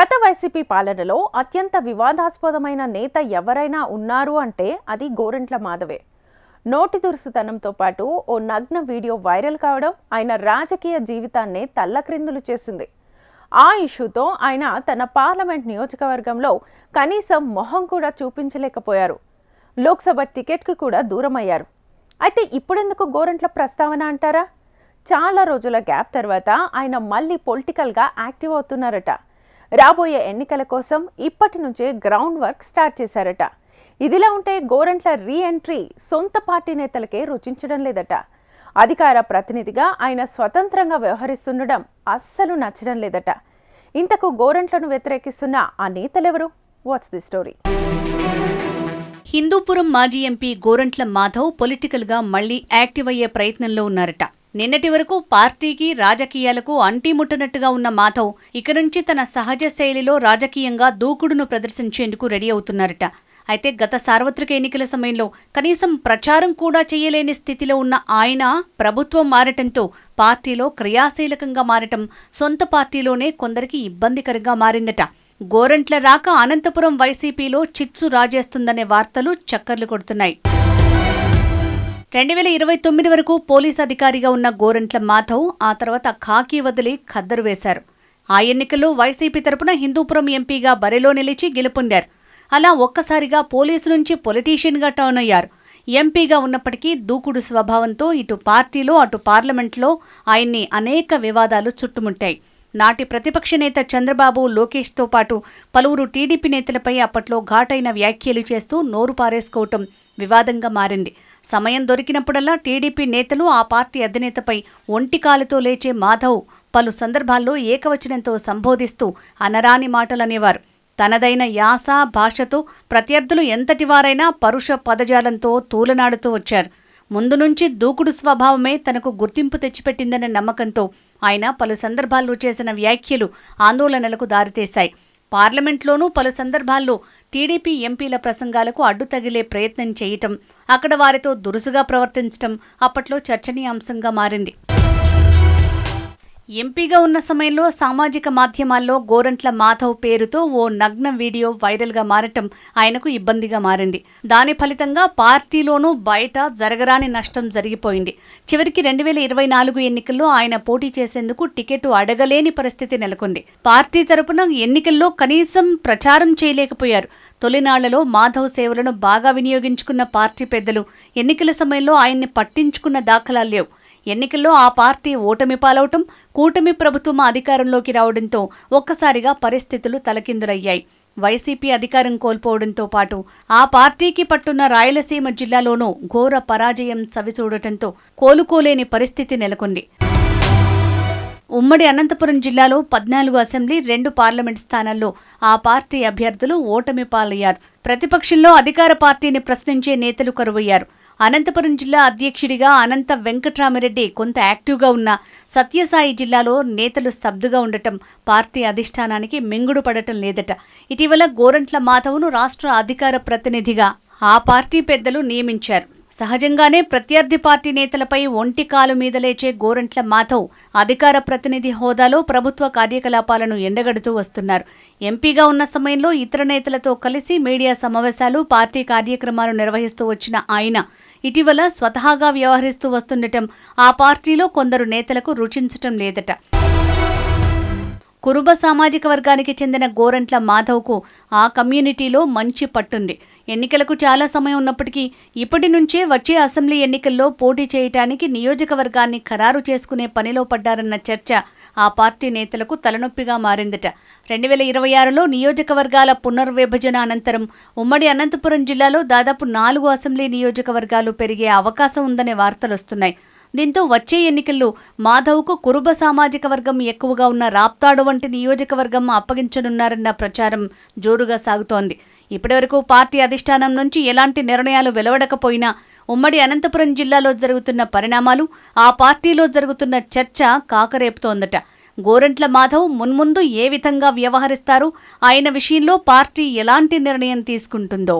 గత వైసీపీ పాలనలో అత్యంత వివాదాస్పదమైన నేత ఎవరైనా ఉన్నారు అంటే అది గోరంట్ల మాధవే. నోటి దురుసుతనంతో పాటు ఓ నగ్న వీడియో వైరల్ కావడం ఆయన రాజకీయ జీవితాన్నే తల్లక్రిందులు చేసింది. ఆ ఇష్యూతో ఆయన తన పార్లమెంట్ నియోజకవర్గంలో కనీసం మొహం కూడా చూపించలేకపోయారు. లోక్సభ టికెట్కు కూడా దూరమయ్యారు. అయితే ఇప్పుడెందుకు గోరంట్ల ప్రస్తావన అంటారా? చాలా రోజుల గ్యాప్ తర్వాత ఆయన మళ్ళీ పొలిటికల్గా యాక్టివ్ అవుతున్నారట. రాబోయే ఎన్నికల కోసం ఇప్పటి నుంచే గ్రౌండ్ వర్క్ స్టార్ట్ చేశారట. ఇదిలా ఉంటే గోరంట్ల రీ ఎంట్రీ సొంత పార్టీ నేతలకే రుచించడం లేదట. అధికార ప్రతినిధిగా ఆయన స్వతంత్రంగా వ్యవహరిస్తుండడం అస్సలు నచ్చడం లేదట. ఇంతకు గోరంట్లను వ్యతిరేకిస్తున్న ఆ నేతలెవరు? What's the story? హిందూపురం మాజీ ఎంపీ గోరంట్ల మాధవ్ పొలిటికల్గా మళ్లీ యాక్టివ్ అయ్యే ప్రయత్నంలో ఉన్నారట. నిన్నటి వరకు పార్టీకి రాజకీయాలకు అంటిముట్టనట్టుగా ఉన్న మాధవ్ ఇక నుంచి తన సహజ శైలిలో రాజకీయంగా దూకుడును ప్రదర్శించేందుకు రెడీ అవుతున్నారట. అయితే గత సార్వత్రిక ఎన్నికల సమయంలో కనీసం ప్రచారం కూడా చేయలేని స్థితిలో ఉన్న ఆయన ప్రభుత్వం మారటంతో పార్టీలో క్రియాశీలకంగా మారటం సొంత పార్టీలోనే కొందరికి ఇబ్బందికరంగా మారిందట. గోరంట్ల రాక అనంతపురం వైసీపీలో చిచ్చు రాజేస్తుందనే వార్తలు చక్కర్లు కొడుతున్నాయి. 2029 వరకు పోలీస్ అధికారిగా ఉన్న గోరంట్ల మాధవ్ ఆ తర్వాత ఖాకీ వదిలి ఖద్దరు వేశారు. ఆ ఎన్నికల్లో వైసీపీ తరపున హిందూపురం ఎంపీగా బరిలో నిలిచి గెలుపొందారు. అలా ఒక్కసారిగా పోలీసు నుంచి పొలిటీషియన్గా టర్న్ అయ్యారు. ఎంపీగా ఉన్నప్పటికీ దూకుడు స్వభావంతో ఇటు పార్టీలో అటు పార్లమెంట్లో ఆయన్ని అనేక వివాదాలు చుట్టుముట్టాయి. నాటి ప్రతిపక్ష నేత చంద్రబాబు, లోకేష్తో పాటు పలువురు టీడీపీ నేతలపై అప్పట్లో ఘాటైన వ్యాఖ్యలు చేస్తూ నోరు పారేసుకోవటం వివాదంగా మారింది. సమయం దొరికినప్పుడల్లా టీడీపీ నేతలు ఆ పార్టీ అధినేతపై ఒంటికాలుతో లేచే మాధవ్ పలు సందర్భాల్లో ఏకవచనంతో సంబోధిస్తూ అనరాని మాటలనేవారు. తనదైన యాస, భాషతో ప్రత్యర్థులు ఎంతటివారైనా పరుష పదజాలంతో తూలనాడుతూ వచ్చారు. ముందు నుంచి దూకుడు స్వభావమే తనకు గుర్తింపు తెచ్చిపెట్టిందనే నమ్మకంతో ఆయన పలు సందర్భాల్లో చేసిన వ్యాఖ్యలు ఆందోళనలకు దారితీశాయి. పార్లమెంట్లోనూ పలు సందర్భాల్లో టీడీపీ ఎంపీల ప్రసంగాలకు అడ్డు తగిలే ప్రయత్నం చేయటం, అక్కడ వారితో దురుసుగా ప్రవర్తించటం అప్పట్లో చర్చనీయాంశంగా మారింది. ఎంపీగా ఉన్న సమయంలో సామాజిక మాధ్యమాల్లో గోరంట్ల మాధవ్ పేరుతో ఓ నగ్న వీడియో వైరల్గా మారటం ఆయనకు ఇబ్బందిగా మారింది. దాని ఫలితంగా పార్టీలోనూ బయట జరగరాని నష్టం జరిగిపోయింది. చివరికి 2024 ఎన్నికల్లో ఆయన పోటీ చేసేందుకు టికెట్ అడగలేని పరిస్థితి నెలకొంది. పార్టీ తరపున ఎన్నికల్లో కనీసం ప్రచారం చేయలేకపోయారు. తొలినాళ్లలో మాధవ్ సేవలను బాగా వినియోగించుకున్న పార్టీ పెద్దలు ఎన్నికల సమయంలో ఆయన్ని పట్టించుకున్న దాఖలాలు లేవు. ఎన్నికల్లో ఆ పార్టీ ఓటమి పాలవటం, కూటమి ప్రభుత్వం అధికారంలోకి రావడంతో ఒక్కసారిగా పరిస్థితులు తలకిందులయ్యాయి. వైసీపీ అధికారం కోల్పోవడంతో పాటు ఆ పార్టీకి పట్టున్న రాయలసీమ జిల్లాలోనూ ఘోర పరాజయం చవిచూడటంతో కోలుకోలేని పరిస్థితి నెలకొంది. ఉమ్మడి అనంతపురం జిల్లాలో 14 అసెంబ్లీ, 2 పార్లమెంట్ స్థానాల్లో ఆ పార్టీ అభ్యర్థులు ఓటమి పాలయ్యారు. ప్రతిపక్షంలో అధికార పార్టీని ప్రశ్నించే నేతలు కరువయ్యారు. అనంతపురం జిల్లా అధ్యక్షుడిగా అనంత వెంకట్రామిరెడ్డి కొంత యాక్టివ్గా ఉన్న సత్యసాయి జిల్లాలో నేతలు స్తబ్దుగా ఉండటం పార్టీ అధిష్టానానికి మింగుడు పడటం లేదట. ఇటీవల గోరంట్ల మాధవ్ను రాష్ట్ర అధికార ప్రతినిధిగా ఆ పార్టీ పెద్దలు నియమించారు. సహజంగానే ప్రత్యర్థి పార్టీ నేతలపై ఒంటి కాలు మీద లేచే గోరంట్ల మాధవ్ అధికార ప్రతినిధి హోదాలో ప్రభుత్వ కార్యకలాపాలను ఎండగడుతూ వస్తున్నారు. ఎంపీగా ఉన్న సమయంలో ఇతర నేతలతో కలిసి మీడియా సమావేశాలు, పార్టీ కార్యక్రమాలు నిర్వహిస్తూ వచ్చిన ఆయన ఇటీవల స్వతహాగా వ్యవహరిస్తూ వస్తుండటం ఆ పార్టీలో కొందరు నేతలకు రుచించటం లేదట. కురుబ సామాజిక వర్గానికి చెందిన గోరంట్ల మాధవ్కు ఆ కమ్యూనిటీలో మంచి పట్టుంది. ఎన్నికలకు చాలా సమయం ఉన్నప్పటికీ ఇప్పటి నుంచే వచ్చే అసెంబ్లీ ఎన్నికల్లో పోటీ చేయటానికి నియోజకవర్గాన్ని ఖరారు చేసుకునే పనిలో పడ్డారన్న చర్చ ఆ పార్టీ నేతలకు తలనొప్పిగా మారిందట. 2026లో నియోజకవర్గాల పునర్విభజన అనంతరం ఉమ్మడి అనంతపురం జిల్లాలో దాదాపు 4 అసెంబ్లీ నియోజకవర్గాలు పెరిగే అవకాశం ఉందనే వార్తలొస్తున్నాయి. దీంతో వచ్చే ఎన్నికల్లో మాధవ్కు కురుబ సామాజిక వర్గం ఎక్కువగా ఉన్న రాప్తాడు వంటి నియోజకవర్గం అప్పగించనున్నారన్న ప్రచారం జోరుగా సాగుతోంది. ఇప్పటివరకు పార్టీ అధిష్టానం నుంచి ఎలాంటి నిర్ణయాలు వెలువడకపోయినా ఉమ్మడి అనంతపురం జిల్లాలో జరుగుతున్న పరిణామాలు, ఆ పార్టీలో జరుగుతున్న చర్చ కాకరేపుతోందట. గోరంట్ల మాధవ్ మున్ముందు ఏ విధంగా వ్యవహరిస్తారు, ఆయన విషయంలో పార్టీ ఎలాంటి నిర్ణయం తీసుకుంటుందో.